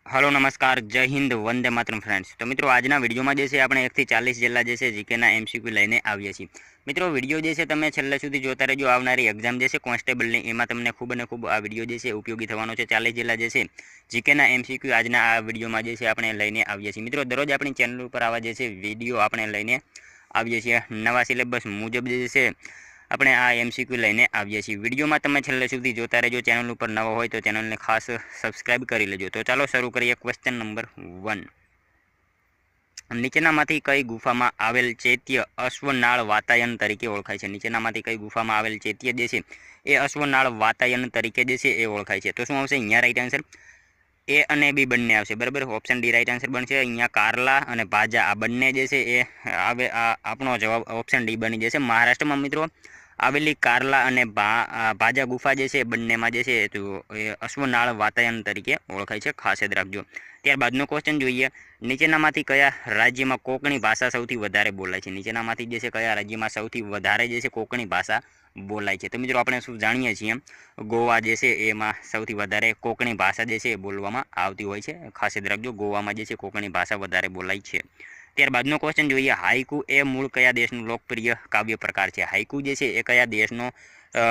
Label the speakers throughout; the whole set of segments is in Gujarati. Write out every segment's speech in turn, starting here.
Speaker 1: हेलो नमस्कार जय हिंद वंदे मातरम फ्रेंड्स। तो मित्रों આજના વિડીયોમાં જે છે આપણે 1 થી 40 જેટલા જે છે જીકેના એમસીક્યુ લઈને આવીએ છીએ। મિત્રો વિડીયો જે છે તમે છેલ્લે સુધી જોતા રહેજો। આવનારી એક્ઝામ જે છે કોન્સ્ટેબલની એમાં તમને ખૂબ અને ખૂબ આ વિડીયો જે છે ઉપયોગી થવાનો છે। 40 જેટલા જે છે જીકેના એમસીક્યુ આજના આ વિડીયોમાં જે છે આપણે લઈને આવીએ છીએ। મિત્રો દરરોજ આપણી ચેનલ ઉપર આવા જે છે વિડીયો આપણે લઈને આવીએ છીએ। નવા સિલેબસ મુજબ જે છે આપણે આ એમસીક્યુ લઈને આવીએ છીએ। વિડીયોમાં તમે છેલ્લે સુધી જોતા રહેજો। ચેનલ ઉપર નવો હોય તો ચેનલને ખાસ સબસ્ક્રાઇબ કરી લેજો। તો ચાલો શરૂ કરીએ। ક્વેશ્ચન નંબર 1, નીચેનામાંથી કઈ ગુફામાં આવેલ ચૈત્ય અશ્વનાળ વાતાયન તરીકે ઓળખાય છે? નીચેનામાંથી કઈ ગુફામાં આવેલ ચૈત્ય જે છે એ અશ્વનાળ વાતાયન તરીકે જે છે એ ઓળખાય છે? તો શું આવશે અહીંયા રાઈટ આન્સર? ए અને बी બંને આવશે બરાબર। ઓપ્શન ડી રાઈટ આન્સર બનશે। અહીંયા કારલા અને ભાજા આ બંને જે છે એ આવે આપણો જવાબ ઓપ્શન ડી બની જશે। મહારાષ્ટ્રમાં મિત્રો આવેલી કારલા અને ભાજા ગુફા જે છે બંનેમાં જે છે તો એ અશ્વનાળ વાતાયન તરીકે ઓળખાય છે, ખાસ યાદ રાખજો। ત્યારબાદનો ક્વેશ્ચન જોઈએ। નીચેનામાંથી કયા રાજ્યમાં કોંકણી ભાષા સૌથી વધારે બોલાય છે? નીચેનામાંથી જે છે કયા રાજ્યમાં સૌથી વધારે જે છે કોંકણી ભાષા બોલાય છે? તો મિત્રો આપણે શું જાણીએ છીએ ગોવા જે છે એમાં સૌથી વધારે કોંકણી ભાષા જે છે એ બોલવામાં આવતી હોય છે, ખાસ યાદ રાખજો। ગોવામાં જે છે કોંકણી ભાષા વધારે બોલાય છે। ત્યારબાદનો ક્વેશ્ચન જોઈએ। હાઈકુ એ મૂળ કયા દેશનું લોકપ્રિય કાવ્ય પ્રકાર છે? હાઈકુ જે છે એ કયા દેશનો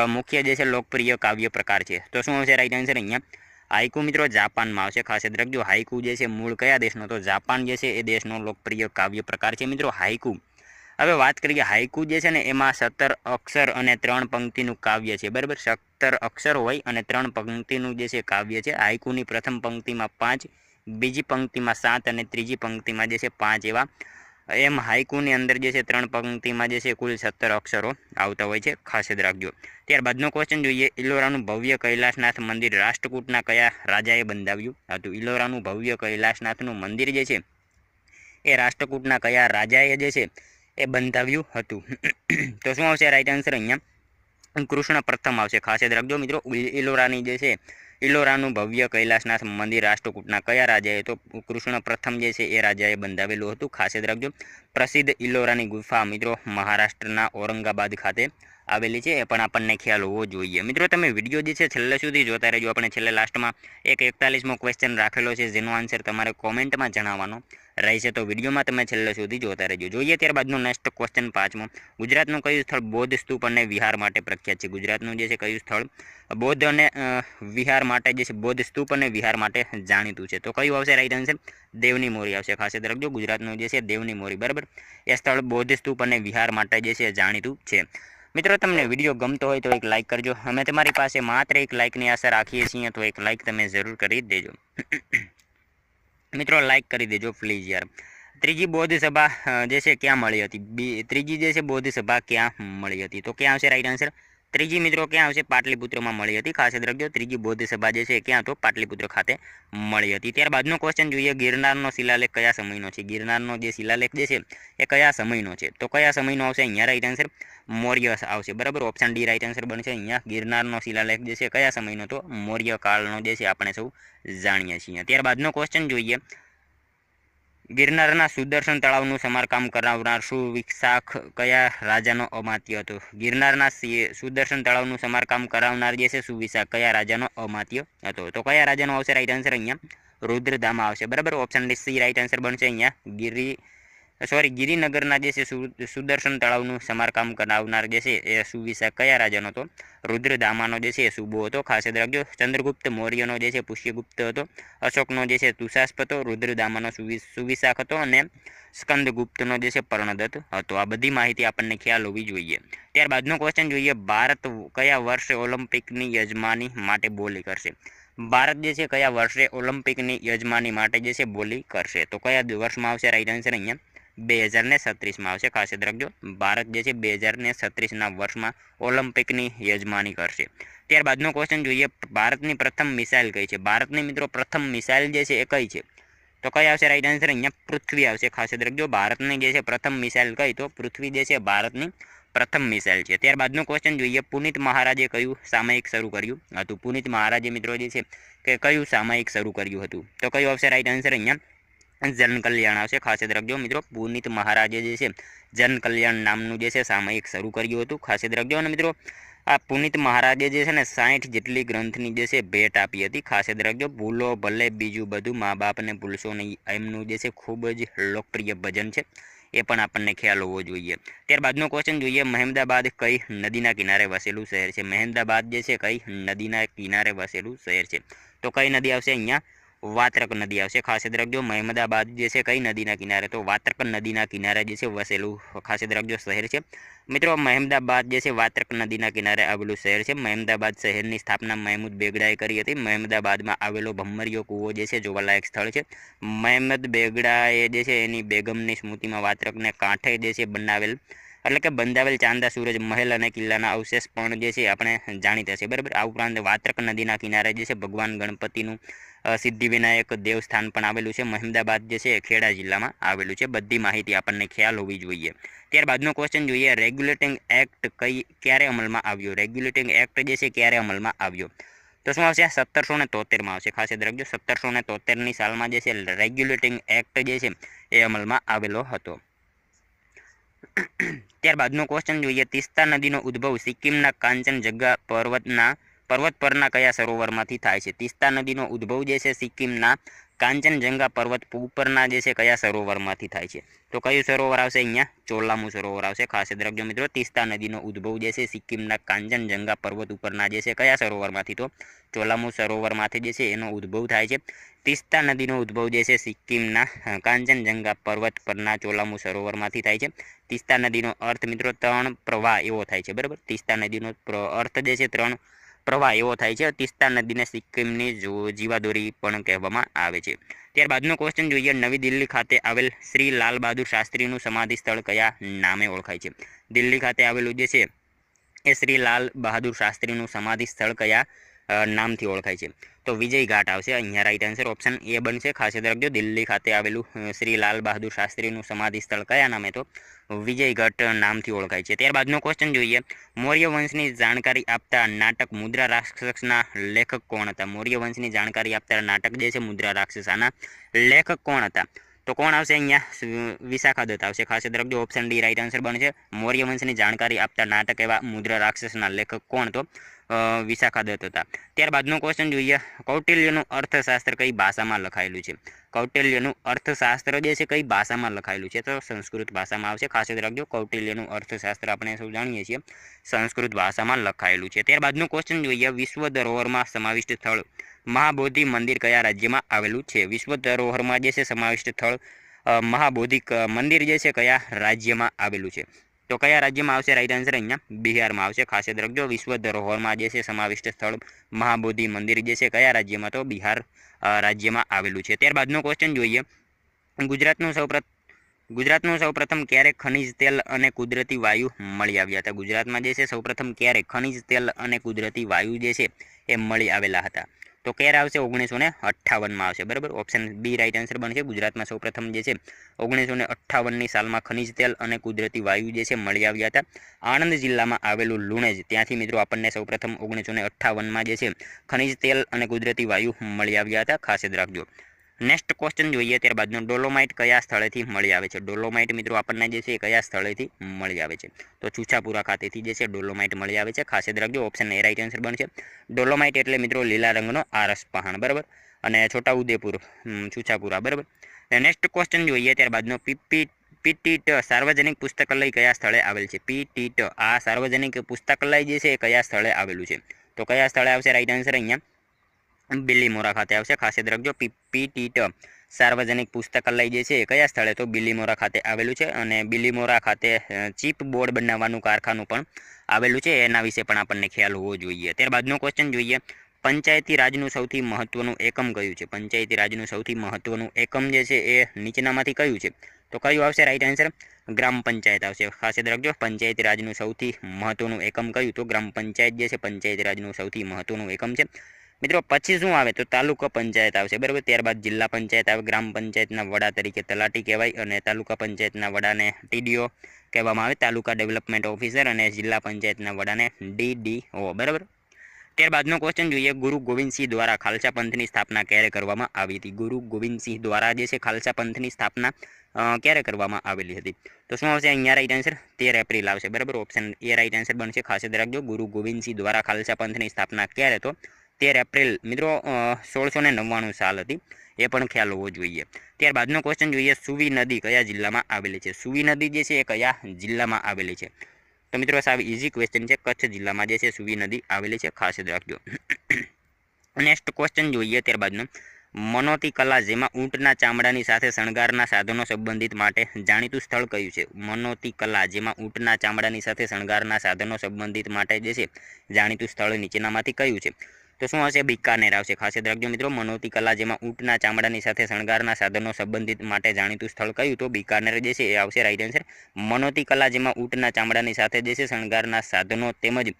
Speaker 1: મુખ્ય જે છે લોકપ્રિય કાવ્ય પ્રકાર છે? તો શું આવશે રાઈટ આન્સર અહીંયા? હાઈકુ મિત્રો જાપાનમાં આવશે, ખાસ યાદ રાખજો। હાઈકુ જે છે મૂળ કયા દેશનો? તો જાપાન જે છે એ દેશનો લોકપ્રિય કાવ્ય પ્રકાર છે મિત્રો હાઈકુ। હવે વાત કરીએ હાઈકુ જે છે ને એમાં 17 અક્ષર અને 3 પંક્તિનું કાવ્ય છે બરાબર। 17 અક્ષર હોય અને 3 પંક્તિનું જે છે કાવ્ય છે। હાઈકુની પ્રથમ પંક્તિમાં 5, બીજી પંક્તિમાં 7 અને ત્રીજી પંક્તિમાં જે છે 5 એવા એમ હાઈકુની અંદર જે છે 3 પંક્તિમાં જે છે કુલ 17 અક્ષરો આવતા હોય છે, ખાસ યાદ રાખજો। ત્યારબાદનો ક્વેશ્ચન જોઈએ। ઇલોરાનું ભવ્ય કૈલાસનાથ મંદિર રાષ્ટ્રકૂટના કયા રાજાએ બંધાવ્યું હતું? ઇલોરાનું ભવ્ય કૈલાસનાથનું મંદિર જે છે એ રાષ્ટ્રકૂટના કયા રાજાએ જે છે એ બંધાવ્યું હતું? તો શું આવશે રાઈટ આન્સર અહીંયા? કૃષ્ણ પ્રથમ આવશે, ખાસ યાદ રાખજો મિત્રો। ઇલોરાની જે છે ઇલોરાનું ભવ્ય કૈલાસનાથ મંદિર રાષ્ટ્રકૂટના કયા રાજાએ? તો કૃષ્ણ પ્રથમ જે છે એ રાજાએ બંધાવેલું હતું, ખાસ યાદ રાખજો। પ્રસિદ્ધ ઇલોરાની ગુફા મિત્રો મહારાષ્ટ્રના ઔરંગાબાદ ખાતે આવેલી છે, એ પણ આપણને ખ્યાલ હોવો જોઈએ। મિત્રો તમે વિડીયો જે છે છેલ્લે સુધી જોતા રહેજો। આપણે છેલ્લે લાસ્ટમાં એક 41મો ક્વેશ્ચન રાખેલો છે જેનો આન્સર તમારે કોમેન્ટમાં જણાવવાનો રહેશે, તો વિડીયોમાં તમે છેલ્લે સુધી જોતા રહેજો। જોઈએ ત્યારબાદનો નેક્સ્ટ ક્વેશ્ચન 5મો। ગુજરાતનું કયું સ્થળ બૌદ્ધ સ્તૂપ અને વિહાર માટે પ્રખ્યાત છે? ગુજરાતનું જે છે કયું સ્થળ બૌદ્ધ અને વિહાર માટે જે છે બૌદ્ધ સ્તૂપ અને વિહાર માટે જાણીતું છે? તો કયું આવશે રાઈટ આન્સર? દેવની મોરી આવશે, ખાસ યાદ રાખજો। ગુજરાતનું જે છે દેવની મોરી બરાબર એ સ્થળ બૌદ્ધ સ્તૂપ અને વિહાર માટે જે છે જાણીતું છે। મિત્રો તમને વિડીયો ગમતો હોય તો એક લાઇક કરજો। અમે તમારી પાસે માત્ર એક લાઇકની આશા રાખીએ છીએ, તો એક લાઇક તમે જરૂર કરી દેજો મિત્રો, લાઇક કરી દેજો પ્લીઝ યાર। ત્રીજી બૌદ્ધ સભા જે છે ક્યાં મળી હતી? ત્રીજી જે છે બૌદ્ધ સભા ક્યાં મળી હતી? તો ક્યાં આવશે રાઈટ આન્સર? ત્રીજી મિત્રો ક્યાં આવશે? પાટલીપુત્રમાં મળી હતી, ખાસ યાદ રાખજો। ત્રીજી બૌદ્ધ સભા જે છે ક્યાં? તો પાટલીપુત્ર ખાતે મળી હતી। ત્યારબાદનો ક્વેશ્ચન જોઈએ। ગિરનારનો શિલાલેખ કયા સમયનો છે? ગિરનારનો જે શિલાલેખ જે છે એ કયા સમયનો છે? તો કયા સમયનો આવશે અહીંયા રાઈટ આન્સર? મૌર્ય આવશે બરાબર। ઓપ્શન ડી રાઈટ આન્સર બનશે અહીંયા। ગિરનારનો શિલાલેખ જે છે કયા સમયનો? તો મૌર્ય કાળનો જે છે આપણે સૌ જાણીએ છીએ। ત્યારબાદનો ક્વેશ્ચન જોઈએ। ગિરનારના સુદર્શન તળાવનું સમારકામ કરાવનાર સુવિશાખ કયા રાજાનો અમાત્ય હતો? ગિરનારના સુદર્શન તળાવનું સમારકામ કરાવનાર જે છે સુવિશાખ કયા રાજાનો અમાત્ય હતો? તો કયા રાજાનો આવશે રાઈટ આન્સર અહીંયા? રુદ્રદામા આવશે બરાબર। Option D C right answer બનશે અહીંયા। ગિરિનગરના જે છે સુદર્શન તળાવનું સમારકામ કરાવનાર જે છે એ સુવિશાખ કયા રાજાનો હતો? રુદ્રદામાનો જે છે એ સુબો હતો, ખાસ યાદ રાખજો। ચંદ્રગુપ્ત મૌર્યનો જે છે પુષ્યગુપ્ત હતો, અશોકનો જે છે તુષાસ્પ હતો, રુદ્રદામાનો સુવિશાખ હતો અને સ્કંદગુપ્તનો જે છે પર્ણદત્ત હતો। આ બધી માહિતી આપણને ખ્યાલ હોવી જોઈએ। ત્યારબાદનો ક્વેશ્ચન જોઈએ। ભારત કયા વર્ષે ઓલિમ્પિકની યજમાની માટે બોલી કરશે? ભારત જે છે કયા વર્ષે ઓલિમ્પિકની યજમાની માટે જે છે બોલી કરશે? તો કયા વર્ષમાં આવશે રાઈટ આન્સર અહીંયા? 2036માં આવશે, ખાસ યાદ રાખજો। ભારત જે છે 2036ના વર્ષમાં ઓલિમ્પિકની યજમાની કરશે। ત્યારબાદનો ક્વેશ્ચન જોઈએ। ભારતની પ્રથમ મિસાઇલ કઈ છે? ભારતની મિત્રો પ્રથમ મિસાઇલ જે છે એ કઈ છે? તો કઈ આવશે રાઈટ આન્સર અહીંયા? પૃથ્વી આવશે, ખાસ યાદ રાખજો। ભારતની જે છે પ્રથમ મિસાઇલ કઈ? તો પૃથ્વી જે છે ભારતની પ્રથમ મિસાઇલ છે। ત્યારબાદનો ક્વેશ્ચન જોઈએ। પુનિત મહારાજે કયું સામયિક શરૂ કર્યું હતું? પુનિત મહારાજે મિત્રો જે છે કે કયું સામયિક શરૂ કર્યું હતું? તો કયું આવશે રાઈટ આન્સર અહીંયા? જન કલ્યાણ આવશે, ખાસ યાદ રાખજો મિત્રો। પુનિત મહારાજે જે છે જન કલ્યાણ નામનું જે છે સામયિક શરૂ કર્યું હતું, ખાસ યાદ રાખજો। અને મિત્રો આ પુનિત મહારાજે જે છે ને 60 જેટલી ગ્રંથની જે છે ભેટ આપી હતી. ખાસ યાદ રાખજો, ભૂલો ભલે બીજું બધું, મા બાપને ભૂલશો નહીં, એમનું જે છે ખૂબ જ લોકપ્રિય ભજન છે, એ પણ આપણને ખ્યાલ હોવો જોઈએ. ત્યારબાદનો ક્વેશ્ચન જોઈએ, મહેમદાબાદ કઈ નદીના કિનારે વસેલું શહેર છે? મહેમદાબાદ જે છે કઈ નદીના કિનારે વસેલું શહેર છે? તો કઈ નદી આવશે અહીંયા? વાત્રક નદી આવશે. ખાસ યાદ રાખજો, મહેમદાબાદ જે છે કઈ નદીના કિનારે? તો વાત્રક નદીના કિનારે જે છે વસેલું ખાસ યાદ રાખજો શહેર છે. મિત્રો, મહેમદાબાદ જે છે વાત્રક નદીના કિનારે આવેલું શહેર છે. મહેમદાબાદ શહેરની સ્થાપના મહેમૂદ બેગડાએ કરી હતી. મહેમદાબાદમાં આવેલો ભમરીયો કૂવો જે છે જોવાલાયક સ્થળ છે. મહેમદ બેગડાએ જે છે એની બેગમની સ્મૃતિમાં વાત્રકને કાંઠે જે છે બનાવેલ એટલે કે બંધાવેલ ચાંદા સૂરજ મહેલ અને કિલ્લાના અવશેષ પણ જે છે આપણે જાણીતા છે, બરાબર. આ ઉપરાંત વાત્રક નદીના કિનારે જે છે ભગવાન ગણપતિનું સિદ્ધિવિનાયક દેવસ્થાન પણ આવેલું છે. મહેમદાબાદ જે છે ખેડા જિલ્લામાં આવેલું છે. બધી માહિતી આપણને ખ્યાલ હોવી જોઈએ. ત્યારબાદનો ક્વેશ્ચન જોઈએ, રેગ્યુલેટિંગ એક્ટ ક્યારે અમલમાં આવ્યો? રેગ્યુલેટિંગ એક્ટ જે છે ક્યારે અમલમાં આવ્યો? તો શું આવશે? 1773માં આવશે. ખાસ યાદ રાખજો, 1773ની સાલમાં જે છે રેગ્યુલેટિંગ એક્ટ જે છે એ અમલમાં આવેલો હતો. ત્યારબાદનો ક્વેશ્ચન જોઈએ, તીસ્તા નદીનો ઉદ્ભવ સિક્કિમના કાંચનજંગા પર્વત પરના કયા સરોવરમાંથી થાય છે? તીસ્તા નદીનો ઉદ્ભવ જે છે સિક્કિમના કાંચનજંગા પર્વત ઉપરના જે છે કયા સરોવરમાંથી થાય છે? તો કયું સરોવર આવશે અહીંયા? ચોલામુ સરોવર આવશે. ખાસ યાદ રાખજો મિત્રો, તીસ્તા નદીનો ઉદ્ભવ જે છે સિક્કિમના કાંચનજંગા પર્વત ઉપરના જે છે કયા સરોવરમાંથી? તો ચોલામુ સરોવરમાંથી જે છે એનો ઉદ્ભવ થાય છે. તીસ્તા નદીનો ઉદ્ભવ જે છે સિક્કિમના કાંચનજંગા પર્વત પરના ચોલામુ સરોવરમાંથી થાય છે. તીસ્તા નદીનો અર્થ મિત્રો 3 પ્રવાહ એવો થાય છે, બરાબર. તીસ્તા નદીનો અર્થ જે છે 3 પ્રવાહ એવો થાય છે. તીસ્તા નદીને સિક્કિમની જીવાદોરી પણ કહેવામાં આવે છે. ત્યારબાદનો ક્વેશ્ચન જોઈએ, નવી દિલ્હી ખાતે આવેલ શ્રી લાલ બહાદુર શાસ્ત્રીનું સમાધિ સ્થળ કયા નામે ઓળખાય છે? દિલ્હી ખાતે આવેલું જે છે એ શ્રી લાલ બહાદુર શાસ્ત્રીનું સમાધિ સ્થળ કયા નામથી ઓળખાય છે? તો વિજય ઘાટ આવશે. અહીંયા રાઈટ આન્સર ઓપ્શન એ બનશે. ખાસ યાદ રાખજો, દિલ્હી ખાતે આવેલું શ્રી લાલ બહાદુર શાસ્ત્રીનું સમાધિ સ્થળ કયા નામે? તો વિજયગઢ નામથી ઓળખાય છે. ત્યારબાદનો ક્વેશ્ચન જોઈએ, મૌર્ય વંશની જાણકારી આપતા નાટક મુદ્રા રાક્ષસના લેખક કોણ હતા? મૌર્ય વંશની જાણકારી આપતા નાટક જે છે મુદ્રા રાક્ષસાના લેખક કોણ હતા? તો કોણ આવશે અહીંયા? વિશાખા દત્ત આવશે. ખાસ યાદ રાખજો, ઓપ્શન ડી રાઈટ આન્સર બનશે. મૌર્ય વંશની જાણકારી આપતા નાટક એવા મુદ્રા રાક્ષસના લેખક કોણ? તો વિશાખા દત્ત હતા. ત્યારબાદનો ક્વેશ્ચન જોઈએ, કૌટિલ્યનું અર્થશાસ્ત્ર કઈ ભાષામાં લખાયેલું છે? કૌટિલ્યનું અર્થશાસ્ત્ર જે છે કઈ ભાષામાં લખાયેલું છે? તો સંસ્કૃત ભાષામાં આવશે. ખાસ યાદ રાખજો, કૌટિલ્યનું અર્થશાસ્ત્ર આપણે સૌ જાણીએ છીએ સંસ્કૃત ભાષામાં લખાયેલું છે. ત્યારબાદનું ક્વેશ્ચન જોઈએ, વિશ્વ ધરોહરમાં સમાવિષ્ટ સ્થળ મહાબોધિ મંદિર કયા રાજ્યમાં આવેલું છે? વિશ્વ ધરોહરમાં જે છે સમાવિષ્ટ સ્થળ મહાબોધિ મંદિર જે છે કયા રાજ્યમાં આવેલું છે? તો કયા રાજ્યમાં આવશે? રાઈટ આન્સર અહીંયા બિહારમાં આવશે. ખાસ યાદ રાખજો, વિશ્વ ધરોહરમાં જે છે સમાવિષ્ટ સ્થળ મહાબોધિ મંદિર જે છે કયા રાજ્યમાં? તો બિહાર રાજ્યમાં આવેલું છે. ત્યારબાદનો ક્વેશ્ચન જોઈએ, ગુજરાતનું સૌપ્રથમ ક્યારે ખનિજ તેલ અને કુદરતી વાયુ મળી આવ્યા હતા? ગુજરાતમાં જે છે સૌપ્રથમ ક્યારે ખનિજ તેલ અને કુદરતી વાયુ જે છે એ મળી આવેલા હતા? તો ક્યારે આવશે? 1958માં આવશે, બરાબર. ઓપ્શન બી રાઈટ આન્સર બનશે. ગુજરાતમાં સૌપ્રથમ જે છે 1958ની સાલમાં ખનિજ તેલ અને કુદરતી વાયુ જે છે મળી આવ્યા હતા. આણંદ જિલ્લામાં આવેલું લુણેજ, ત્યાંથી મિત્રો આપણને સૌપ્રથમ 1958માં જે છે ખનિજ તેલ અને કુદરતી વાયુ મળી આવ્યા હતા. ખાસ યાદ રાખજો. નેક્સ્ટ ક્વેશ્ચન જોઈએ, ત્યારબાદનો ડોલોમાઇટ કયા સ્થળેથી મળી આવે છે? ડોલોમાઇટ મિત્રો આપણને જે છે કયા સ્થળેથી મળી આવે છે? તો છુછાપુરા ખાતેથી જે છે ડોલોમાઇટ મળી આવે છે. ખાસ યાદ રાખજો, ઓપ્શન એ રાઈટ આન્સર બનશે. ડોલોમાઇટ એટલે મિત્રો લીલા રંગનો આરસ પહાણ, બરાબર. અને છોટાઉદેપુર છુછાપુરા, બરાબર. નેક્સ્ટ ક્વેશ્ચન જોઈએ, ત્યારબાદનો પીટીટ સાર્વજનિક પુસ્તકાલય કયા સ્થળે આવેલ છે? પીટીટ આ સાર્વજનિક પુસ્તકાલય જે છે એ કયા સ્થળે આવેલું છે? તો કયા સ્થળે આવશે? રાઈટ આન્સર અહીંયા બિલીમોરા ખાતે આવશે. ખાસ યાદ રાખજો, પીટીટ સાર્વજનિક પુસ્તકાલય જે છે એ કયા સ્થળે? તો બિલીમોરા ખાતે આવેલું છે. અને બિલીમોરા ખાતે ચીપ બોર્ડ બનાવવાનું કારખાનું પણ આવેલું છે. એના વિશે પણ આપણને ખ્યાલ હોવો જોઈએ. ત્યારબાદનો ક્વેશ્ચન જોઈએ, પંચાયતી રાજનું સૌથી મહત્વનું એકમ કયું છે? પંચાયતી રાજનું સૌથી મહત્વનું એકમ જે છે એ નીચેનામાંથી કયું છે? તો કયું આવશે? રાઈટ આન્સર ગ્રામ પંચાયત આવશે. ખાસ યાદ રાખજો, પંચાયતી રાજનું સૌથી મહત્વનું એકમ કયું? તો ગ્રામ પંચાયત જે છે પંચાયતી રાજનું સૌથી મહત્વનું એકમ છે. મિત્રો પછી શું આવે? તો તાલુકા પંચાયત આવશે, બરાબર. ત્યારબાદ જિલ્લા પંચાયત આવે. ગ્રામ પંચાયતના વડા તરીકે તલાટી કહેવાય અને તાલુકા પંચાયતના વડાને ટીડીઓ કહેવામાં આવે, તાલુકા ડેવલપમેન્ટ ઓફિસર, અને જિલ્લા પંચાયતના વડાને ડીડીઓ, બરાબર. ત્યારબાદનો ક્વેશ્ચન જોઈએ, ગુરુ ગોવિંદસિંહ દ્વારા ખાલસા પંથની સ્થાપના ક્યારે કરવામાં આવી હતી? ગુરુ ગોવિંદસિંહ દ્વારા જે છે ખાલસા પંથની સ્થાપના ક્યારે કરવામાં આવેલી હતી? તો શું આવશે અહીંયા રાઈટ આન્સર? 13 એપ્રિલ આવશે, બરાબર. ઓપ્શન એ રાઈટ આન્સર બનશે. ખાસ યાદ રાખજો, ગુરુ ગોવિંદસિંહ દ્વારા ખાલસા પંથની સ્થાપના ક્યારે? તો 13 એપ્રિલ મિત્રો 1699 સાલ હતી, એ પણ ખ્યાલ હોવો જોઈએ. ત્યારબાદનો ક્વેશ્ચન જોઈએ, સુવી નદી કયા જિલ્લામાં આવેલી છે? સુવી નદી જે છે એ કયા જિલ્લામાં આવેલી છે? તો મિત્રો સાવ ઇઝી ક્વેશ્ચન છે, કચ્છ જિલ્લામાં જે છે સુવી નદી આવેલી છે, ખાસ યાદ રાખજો. નેક્સ્ટ ક્વેશ્ચન જોઈએ ત્યારબાદનો, મનોતી કલા જેમાં ઊંટના ચામડાની સાથે શણગારના સાધનો સંબંધિત માટે જાણીતું સ્થળ કયું છે? મનોતી કલા જેમાં ઊંટના ચામડાની સાથે શણગારના સાધનો સંબંધિત માટે જે છે જાણીતું સ્થળ નીચેનામાંથી કયું છે? તો શું હશે? બિકાનેર આવશે. ખાસ યાદ રાખજો મિત્રો, મનોતી કલા જેમાં ઊંટના ચામડાની સાથે શણગારના સાધનો સંબંધિત માટે જાણીતું સ્થળ કયું? તો બિકાનેર જે છે એ આવશે રાઈટ આન્સર. મનોતી કલા જેમાં ઊંટના ચામડાની સાથે જે છે શણગારના સાધનો તેમજ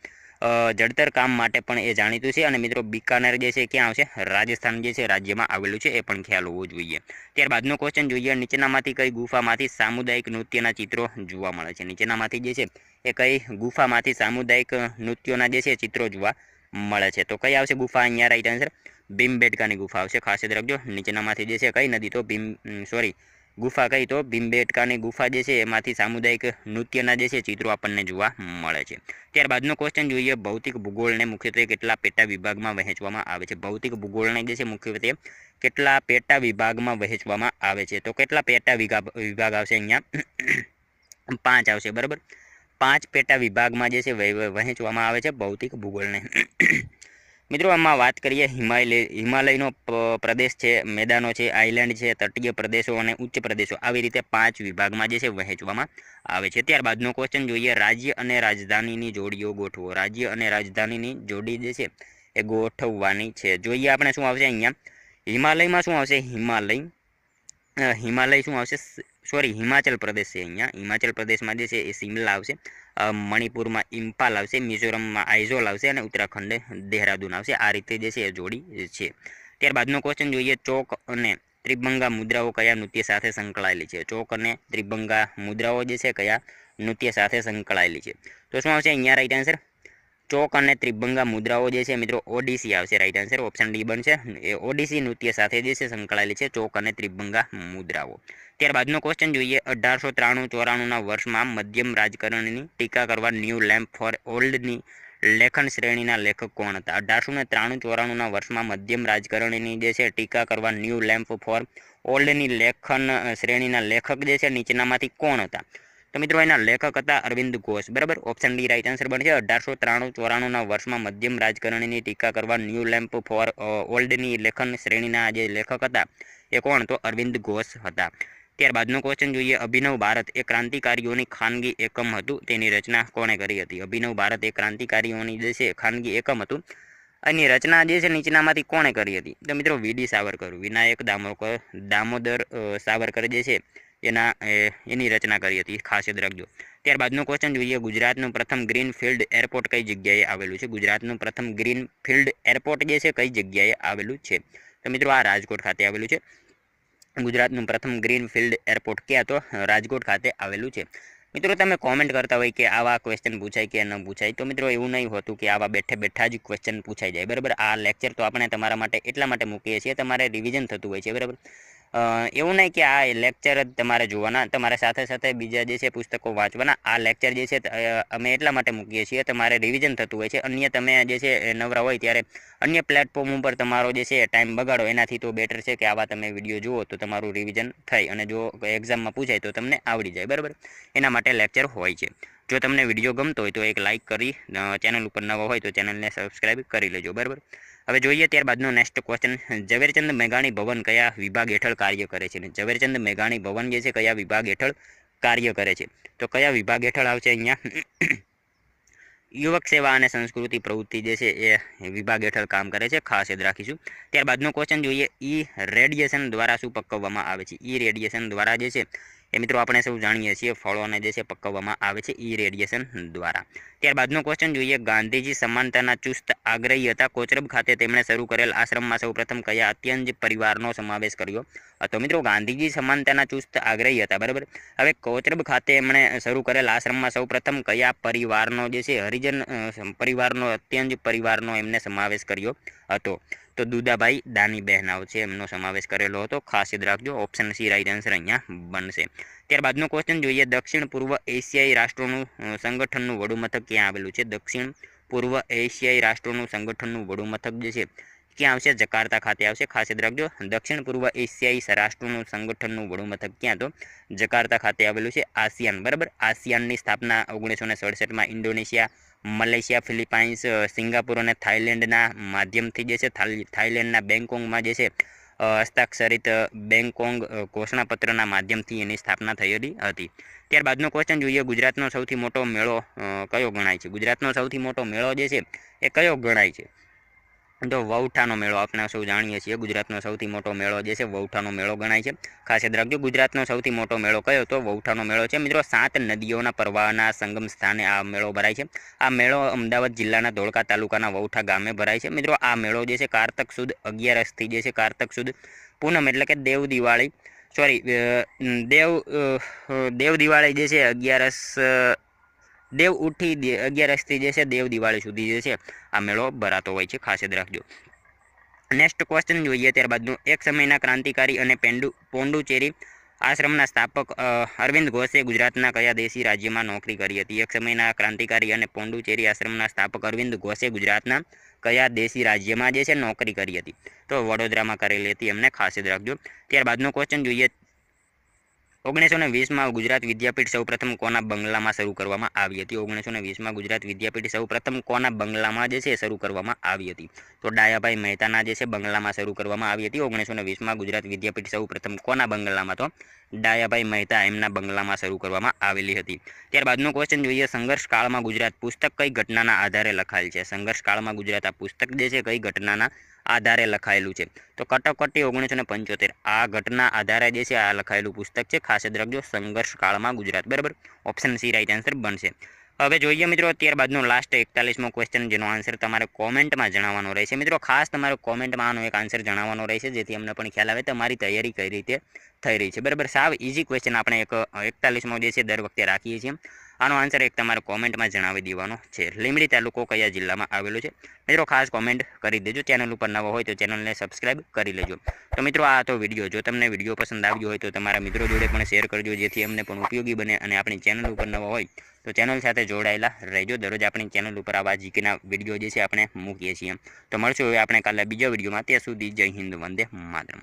Speaker 1: જડતર કામ માટે પણ એ જાણીતું છે. અને મિત્રો બિકાનેર જે છે ક્યાં આવશે? રાજસ્થાન જે છે રાજ્યમાં આવેલું છે, એ પણ ખ્યાલ હોવો જોઈએ. ત્યારબાદનો ક્વેશ્ચન જોઈએ, નીચેનામાંથી કઈ ગુફામાંથી સામુદાયિક નૃત્યના ચિત્રો જોવા મળે છે? નીચેનામાંથી જે છે એ કઈ ગુફામાંથી સામુદાયિક નૃત્યોના જે છે ચિત્રો જોવા મળે છે? તો કઈ આવશે ગુફા અહીંયા રાઈટ આન્સર? ભીમબેટકાની ગુફા આવશે. ખાસ યાદ રાખજો, નીચેનામાંથી જે છે કઈ નદી? તો ગુફા કઈ? તો ભીમબેટકાની ગુફા જે છે એમાંથી સામુદાયિક નૃત્યના જે છે ચિત્રો આપણને જોવા મળે છે. ત્યારબાદનો ક્વેશ્ચન જોઈએ, ભૌતિક ભૂગોળને મુખ્યત્વે કેટલા પેટા વિભાગમાં વહેંચવામાં આવે છે? ભૌતિક ભૂગોળને જે છે મુખ્યત્વે કેટલા પેટા વિભાગમાં વહેંચવામાં આવે છે? તો કેટલા પેટા વિભાગ આવશે અહીંયા? 5 આવશે, બરાબર. 5 પેટા વિભાગમાં જે છે વહેંચવામાં આવે છે ભૌતિક ભૂગોળને. મિત્રો આમાં વાત કરીએ, હિમાલયનો પ્રદેશ છે, મેદાનો છે, આઇલેન્ડ છે, તટીય પ્રદેશો અને ઉચ્ચ પ્રદેશો, આવી રીતે 5 વિભાગમાં જે છે વહેંચવામાં આવે છે. ત્યારબાદનો ક્વેશ્ચન જોઈએ, રાજ્ય અને રાજધાનીની જોડીઓ ગોઠવો. રાજ્ય અને રાજધાનીની જોડી જે છે એ ગોઠવવાની છે. જોઈએ આપણે શું આવશે અહીંયા? હિમાલયમાં શું આવશે? હિમાલય શું આવશે? હિમાચલ પ્રદેશ છે અહીંયા. હિમાચલ પ્રદેશમાં જે છે એ શિમલા આવશે, મણિપુરમાં ઇમ્ફાલ આવશે, મિઝોરમમાં આઇઝોલ આવશે અને ઉત્તરાખંડ દેહરાદૂન આવશે. આ રીતે જે છે એ જોડી છે. ત્યારબાદનો ક્વેશ્ચન જોઈએ, ચોક અને ત્રિભંગા મુદ્રાઓ કયા નૃત્ય સાથે સંકળાયેલી છે? ચોક અને ત્રિભંગા મુદ્રાઓ જે છે કયા નૃત્ય સાથે સંકળાયેલી છે? તો શું આવશે અહીંયા રાઈટ આન્સર? ચોક અને ત્રિભંગા મુદ્રાઓ જે છે મિત્રો ઓડિસી આવશે રાઈટ આન્સર. ઓપ્શન ડી બનશે. એ ઓડિસી નૃત્ય સાથે જે છે સંકળાયેલી છે ચોક અને ત્રિભંગા મુદ્રાઓ. ત્યારબાદનો ક્વેશ્ચન જોઈએ, 1893-94ના વર્ષમાં મધ્યમ રાજકારણની ટીકા કરવા ન્યૂ લેમ્પ ફોર ઓલ્ડની લેખન શ્રેણીના લેખક કોણ હતા? 1893-94ના વર્ષમાં મધ્યમ રાજકારણની જે છે ટીકા કરવા ન્યૂ લેમ્પ ફોર ઓલ્ડની લેખન શ્રેણીના લેખક જે છે નીચેનામાંથી કોણ હતા? તો મિત્રો એના લેખક હતા અરવિંદ ઘોષ, બરાબર. ઓપ્શન ડી રાઈટ આન્સર બનશે. 1893-94ના વર્ષમાં મધ્યમ રાજકારણીની ટીકા કરવા ન્યૂ લેમ્પ ફોર ઓલ્ડની લેખન શ્રેણીના જે લેખક હતા એ કોણ? તો અરવિંદ ઘોષ હતા. ત્યારબાદનો ક્વેશ્ચન જોઈએ, અભિનવ ભારત એ ક્રાંતિકારીઓની ખાનગી એકમ હતું, તેની રચના કોણે કરી હતી? અભિનવ ભારત એ ક્રાંતિકારીઓની જે છે ખાનગી એકમ હતું, એની રચના જે છે નીચેનામાંથી કોણે કરી હતી? તો મિત્રો વી.ડી. સાવરકર, વિનાયક દામોદર સાવરકર જે છે એની રચના કરી હતી, ખાસ યાદ રાખજો. ત્યારબાદનો ક્વેશ્ચન જોઈએ, ગુજરાતનું પ્રથમ ગ્રીન ફિલ્ડ એરપોર્ટ કઈ જગ્યાએ આવેલું છે? ગુજરાતનું પ્રથમ ગ્રીન ફિલ્ડ એરપોર્ટ જે છે કઈ જગ્યાએ આવેલું છે? તો મિત્રો આ રાજકોટ ખાતે આવેલું છે. ગુજરાતનું પ્રથમ ગ્રીન ફિલ્ડ એરપોર્ટ ક્યાં? તો રાજકોટ ખાતે આવેલું છે. મિત્રો તમે કોમેન્ટ કરતા હોય કે આવા ક્વેશ્ચન પૂછાય કે ન પૂછાય, તો મિત્રો એવું નહીં હોતું કે આવા બેઠા જ ક્વેશ્ચન પૂછાઈ જાય, બરાબર. આ લેક્ચર તો આપણે તમારા માટે એટલા માટે મૂકીએ છીએ, તમારે રિવિઝન થતું હોય છે, બરાબર. એવું નહીં કે આ લેક્ચર જ તમારે જોવાના, તમારે સાથે સાથે બીજા જે છે પુસ્તકો વાંચવાના. આ લેક્ચર જે છે અમે એટલા માટે મૂકીએ છીએ, તમારે રિવિઝન થતું હોય છે. અન્ય તમે જે છે નવરા હોય ત્યારે અન્ય પ્લેટફોર્મ ઉપર તમારો જે છે ટાઈમ બગાડો, એનાથી તો બેટર છે કે આવા તમે વિડીયો જુઓ તો તમારું રિવિઝન થાય અને જો એક્ઝામમાં પૂછાય તો તમને આવડી જાય, બરાબર. એના માટે લેક્ચર હોય છે. જો તમને વિડીયો ગમતો હોય તો એક લાઇક કરી, ચેનલ ઉપર નવા હોય તો ચેનલને સબસ્ક્રાઈબ કરી લેજો, બરાબર. હવે જોઈએ ત્યારબાદનો નેક્સ્ટ ક્વેશ્ચન, ઝવેરચંદ મેઘાણી ભવન કયા વિભાગ હેઠળ કાર્ય કરે છે? ઝવેરચંદ મેઘાણી ભવન જે છે કયા વિભાગ હેઠળ કાર્ય કરે છે? તો કયા વિભાગ હેઠળ આવશે અહીંયા? યુવક સેવા અને સંસ્કૃતિ પ્રવૃત્તિ જે છે એ વિભાગ હેઠળ કામ કરે છે, ખાસ યાદ રાખીશું. ત્યારબાદનો ક્વેશ્ચન જોઈએ, ઈ રેડિયેશન દ્વારા શું પકવવામાં આવે છે? ઈ રેડિયેશન દ્વારા જે છે એ મિત્રો આપણે સૌ જાણીએ છીએ ફળોને જે છે પકવવામાં આવે છે ઇરેડિયેશન દ્વારા. ત્યારબાદનો ક્વેશ્ચન જોઈએ. ગાંધીજી સમાનતાના ચુસ્ત આગ્રહી હતા. કોચરબ ખાતે તેમણે શરૂ કરેલ આશ્રમમાં સૌપ્રથમ કયા અત્યંત પરિવારનો સમાવેશ કર્યો હતો? મિત્રો ગાંધીજી સમાનતાના ચુસ્ત આગ્રહી હતા, બરાબર. હવે કોચરબ ખાતે એમણે શરૂ કરેલ આશ્રમમાં સૌપ્રથમ કયા પરિવારનો જે છે હરિજન પરિવારનો અત્યંત પરિવારનો એમને સમાવેશ કર્યો હતો? તો દુદાભાઈ દાની બહેનાવ છે એમનો સમાવેશ કરેલો હતો. ખાસ યાદ રાખજો, ઓપ્શન સી રાઈટ આન્સર અહીંયા બનશે. ત્યારબાદનો ક્વેશ્ચન જોઈએ. દક્ષિણ પૂર્વ એશિયાઈ રાષ્ટ્રોનું સંગઠનનું વડું મથક ક્યાં આવેલું છે? દક્ષિણ પૂર્વ એશિયાઈ રાષ્ટ્રોનું સંગઠનનું વડું મથક જે છે ક્યાં આવશે? જકાર્તા ખાતે આવશે. ખાસ યાદ રાખજો, દક્ષિણ પૂર્વ એશિયાઈ રાષ્ટ્રોનું સંગઠનનું વડું મથક ક્યાં? તો જકાર્તા ખાતે આવેલું છે. આસિયાન, બરાબર. આસિયાનની સ્થાપના 1967માં ઇન્ડોનેશિયા, મલેશિયા, ફિલિપાઇન્સ, સિંગાપુર અને થાઇલેન્ડના માધ્યમથી જે છે થાઇલેન્ડના બેંગકોંગમાં જે છે હસ્તાક્ષરિત બેંગકોંગ ઘોષણાપત્રના માધ્યમથી એની સ્થાપના થયેલી હતી. ત્યારબાદનો ક્વેશ્ચન જોઈએ. ગુજરાતનો સૌથી મોટો મેળો કયો ગણાય છે? ગુજરાતનો સૌથી મોટો મેળો જે છે એ કયો ગણાય છે? તો વૌઠાનો મેળો. આપણે સૌ જાણીએ છીએ ગુજરાતનો સૌથી મોટો મેળો જે છે વૌઠાનો મેળો ગણાય છે. ખાસ યાદ રાખજો, ગુજરાતનો સૌથી મોટો મેળો કયો? તો વૌઠાનો મેળો છે. મિત્રો 7 નદીઓના પ્રવાહના સંગમ સ્થાને આ મેળો ભરાય છે. આ મેળો અમદાવાદ જિલ્લાના ધોળકા તાલુકાના વૌઠા ગામે ભરાય છે. મિત્રો આ મેળો જે છે કારતક સુદ 11 જે છે કારતક સુદ પૂનમ એટલે કે દેવ દિવાળી દેવ દિવાળી જે છે 11 દેવ ઉઠી 11થી જે છે દેવ દિવાળી સુધી જે છે આ મેળો ભરાતો હોય છે. ખાસ યાદ રાખજો. નેક્સ્ટ ક્વેશ્ચન જોઈએ. ત્યારબાદનું. એક સમયના ક્રાંતિકારી અને પોંડુચેરી આશ્રમના સ્થાપક અરવિંદ ઘોષે ગુજરાતના કયા દેશી રાજ્યમાં નોકરી કરી હતી? એક સમયના ક્રાંતિકારી અને પોંડુચેરી આશ્રમના સ્થાપક અરવિંદ ઘોષે ગુજરાતના કયા દેશી રાજ્યમાં જે છે નોકરી કરી હતી? તો વડોદરામાં કરેલી હતી એમને. ખાસ યાદ રાખજો. ત્યારબાદનો ક્વેશ્ચન જોઈએ. 1920માં ગુજરાત વિદ્યાપીઠ સૌપ્રથમ કોના બંગલામાં શરૂ કરવામાં આવી હતી? 1920માં ગુજરાત વિદ્યાપીઠ સૌપ્રથમ કોના બંગલામાં જે છે શરૂ કરવામાં આવી હતી? તો ડાયાભાઈ મહેતાના જે છે બંગલામાં શરૂ કરવામાં આવી હતી. 1920માં ગુજરાત વિદ્યાપીઠ સૌપ્રથમ કોના બંગલામાં? તો ડાયાભાઈ મહેતા એમના બંગલામાં શરૂ કરવામાં આવેલી હતી. ત્યારબાદનો ક્વેશ્ચન જોઈએ. સંઘર્ષ કાળમાં ગુજરાત પુસ્તક કઈ ઘટનાના આધારે લખાયેલ છે? સંઘર્ષ કાળમાં ગુજરાત આ પુસ્તક જે છે કઈ ઘટનાના આધારે લખાયેલું છે? તો કટોકટી 1975 આ ઘટના આધારે જે છે આ લખાયેલું પુસ્તક છે. ખાસ યાદ રાખજો, સંઘર્ષ કાળમાં ગુજરાત, બરાબર. ઓપ્શન સી રાઈટ આન્સર બનશે. હવે જોઈએ મિત્રો ત્યારબાદનો લાસ્ટ 41મો ક્વેશ્ચન, જેનો આન્સર તમારે કોમેન્ટમાં જણાવવાનો રહેશે. મિત્રો ખાસ તમારે કોમેન્ટમાં આનો એક આન્સર જણાવવાનો રહેશે, જેથી અમને પણ ખ્યાલ આવે તમારી તૈયારી કઈ રીતે થઈ રહી છે, બરાબર. સાવ ઇઝી ક્વેશ્ચન આપણે 41મો જે છે દર વખતે રાખીએ છીએ. આનો આન્સર એક તમારે કોમેન્ટમાં જણાવી દેવાનો છે. લીંબડી તાલુકો કયા જિલ્લામાં આવેલો છે? મિત્રો ખાસ કોમેન્ટ કરી દેજો. ચેનલ ઉપર નવો હોય તો ચેનલને સબસ્ક્રાઈબ કરી લેજો. તો મિત્રો આ તો વિડીયો, જો તમને વિડીયો પસંદ આવ્યો હોય તો તમારા મિત્રો જોડે પણ શેર કરજો, જેથી અમને પણ ઉપયોગી બને. અને આપણી ચેનલ ઉપર નવો હોય તો ચેનલ સાથે જોડાયેલા રહેજો. દરરોજ આપણી ચેનલ ઉપર આવા જીકેના વિડીયો જે છે આપણે મૂકીએ છીએ. તો મળશું હવે આપણે કાલે બીજા વિડીયોમાં. ત્યાં સુધી જય હિન્દ, વંદે માતરમ.